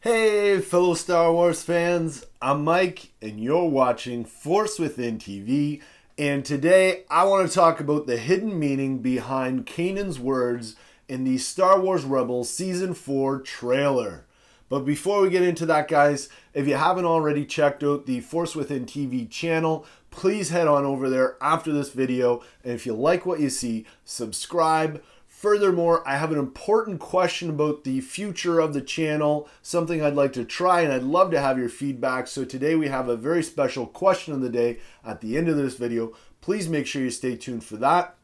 Hey fellow Star Wars fans, I'm Mike and you're watching Force Within TV, and today I want to talk about the hidden meaning behind Kanan's words in the Star Wars Rebels Season 4 trailer. But before we get into that, guys, if you haven't already checked out the Force Within TV channel, please head on over there after this video, and if you like what you see, subscribe. Furthermore, I have an important question about the future of the channel, something I'd like to try, and I'd love to have your feedback. So today we have a very special question of the day at the end of this video. Please make sure you stay tuned for that.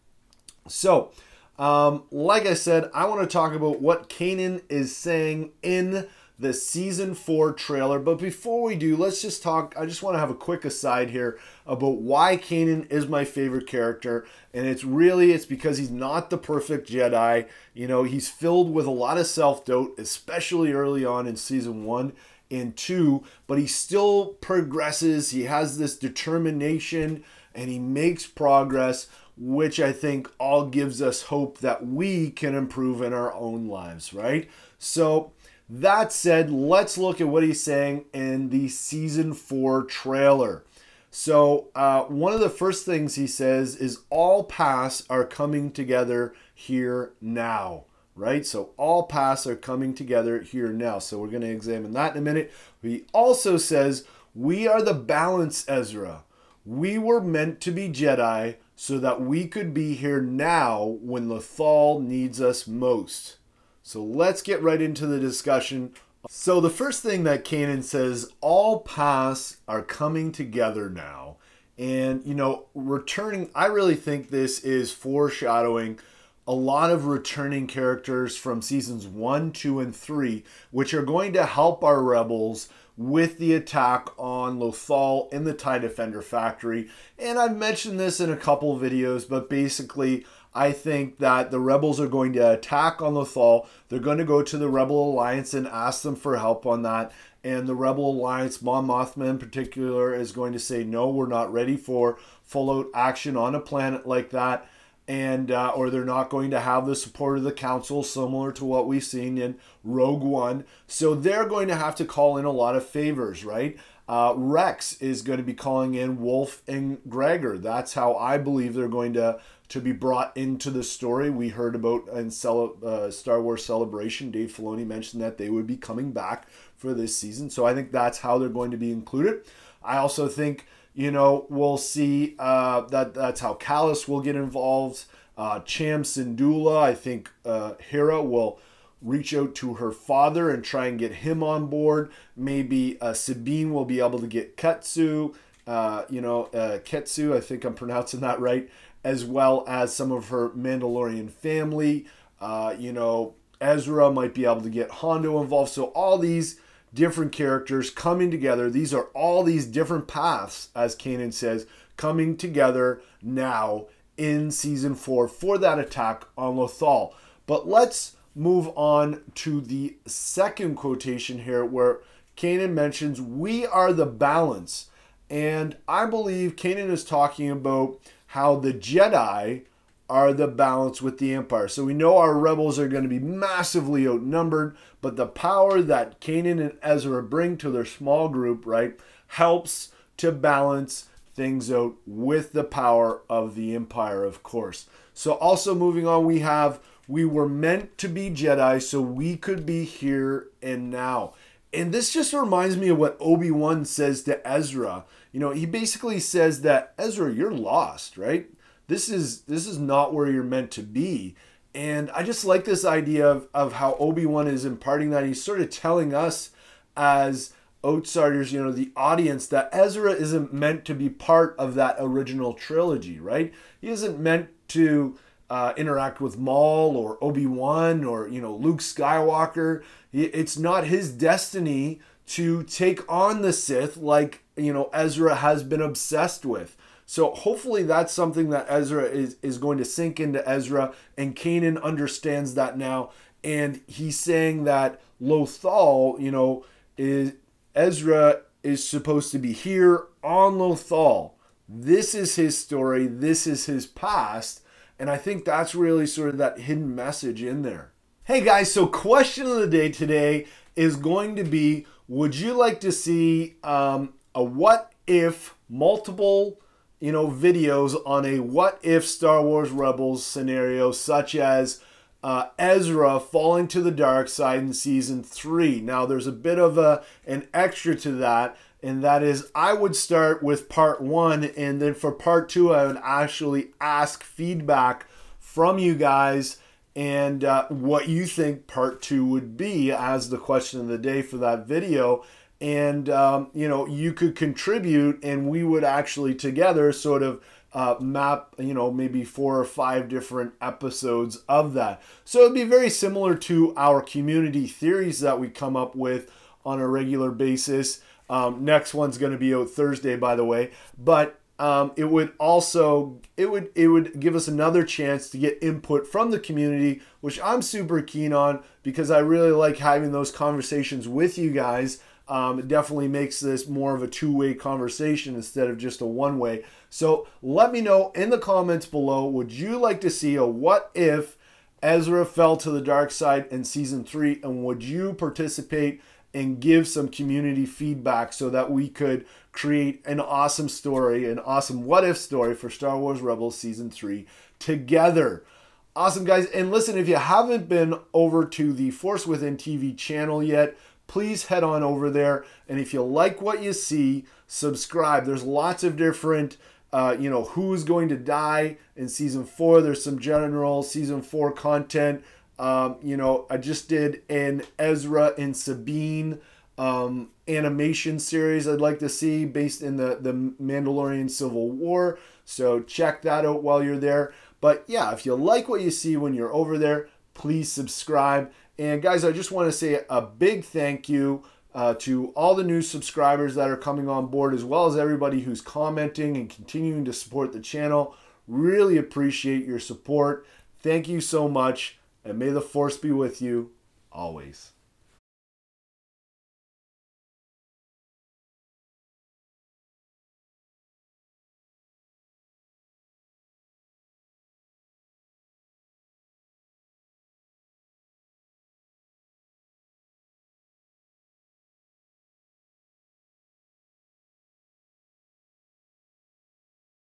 So, like I said, I want to talk about what Kanan is saying in the Season 4 trailer. But before we do, let's just talk. I just want to have a quick aside here about why Kanan is my favorite character. And it's because he's not the perfect Jedi. You know, he's filled with a lot of self-doubt, especially early on in Season 1 and 2. But he still progresses. He has this determination and he makes progress, which I think all gives us hope that we can improve in our own lives, right? So, that said, let's look at what he's saying in the Season 4 trailer. So one of the first things he says is all paths are coming together here now, right? So all paths are coming together here now. So we're going to examine that in a minute. He also says, we are the balance, Ezra. We were meant to be Jedi so that we could be here now when Lothal needs us most. So let's get right into the discussion. So the first thing that Kanan says, all paths are coming together now. And, you know, I really think this is foreshadowing a lot of returning characters from Seasons 1, 2, and 3, which are going to help our rebels with the attack on Lothal in the TIE Defender factory. And I've mentioned this in a couple of videos, but basically, I think that the rebels are going to attack on Lothal. They're going to go to the Rebel Alliance and ask them for help on that. And the Rebel Alliance, Mon Mothma in particular, is going to say, no, we're not ready for full-out action on a planet like that. And or they're not going to have the support of the Council, similar to what we've seen in Rogue One. So they're going to have to call in a lot of favors, right? Rex is going to be calling in Wolf and Gregor. That's how I believe they're going to be brought into the story. We heard about in Star Wars Celebration, Dave Filoni mentioned that they would be coming back for this season. So I think that's how they're going to be included. I also think, you know, we'll see that's how Kallus will get involved. Cham Syndulla, I think Hera will reach out to her father and try and get him on board. Maybe Sabine will be able to get Ketsu, Ketsu, I think I'm pronouncing that right, as well as some of her Mandalorian family. Ezra might be able to get Hondo involved. So all these different characters coming together. These are all these different paths, as Kanan says, coming together now in Season 4 for that attack on Lothal. But let's move on to the second quotation here where Kanan mentions, we are the balance. And I believe Kanan is talking about how the Jedi are the balance with the Empire. So we know our rebels are going to be massively outnumbered, but the power that Kanan and Ezra bring to their small group, right, helps to balance things out with the power of the Empire, of course. So also moving on, we were meant to be Jedi so we could be here and now. And this just reminds me of what Obi-Wan says to Ezra. You know, he basically says that, Ezra, you're lost, right? This is not where you're meant to be. And I just like this idea of how Obi-Wan is imparting that. He's sort of telling us as outsiders, you know, the audience, that Ezra isn't meant to be part of that original trilogy, right? He isn't meant to interact with Maul or Obi-Wan or, you know, Luke Skywalker. It's not his destiny to take on the Sith like, you know, Ezra has been obsessed with. So hopefully that's something that Ezra is going to sink into Ezra, and Kanan understands that now. And he's saying that Lothal, you know, Ezra is supposed to be here on Lothal. This is his story. This is his past. And I think that's really sort of that hidden message in there. Hey guys, so question of the day today is going to be, would you like to see a what if, multiple videos on a what if Star Wars Rebels scenario, such as Ezra falling to the dark side in season 3. Now there's a bit of an extra to that, and that is I would start with part 1, and then for part 2 I would actually ask feedback from you guys and what you think part 2 would be as the question of the day for that video. And you could contribute, and we would actually together sort of map maybe 4 or 5 different episodes of that. So it'd be very similar to our community theories that we come up with on a regular basis. Next one's going to be out Thursday, by the way, but it would give us another chance to get input from the community, which I'm super keen on because I really like having those conversations with you guys. It definitely makes this more of a two-way conversation instead of just a one-way. So let me know in the comments below, would you like to see a what if Ezra fell to the dark side in season 3, and would you participate and give some community feedback so that we could create an awesome story, an awesome what if story for Star Wars Rebels season 3 together. Awesome, guys. And listen, if you haven't been over to the Force Within TV channel yet, please head on over there. And if you like what you see, subscribe. There's lots of different, who's going to die in season 4. There's some general season 4 content. I just did an Ezra and Sabine animation series I'd like to see based in the Mandalorian Civil War. So check that out while you're there. But yeah, if you like what you see when you're over there, please subscribe. And guys, I just want to say a big thank you to all the new subscribers that are coming on board, as well as everybody who's commenting and continuing to support the channel. Really appreciate your support. Thank you so much, and may the Force be with you always.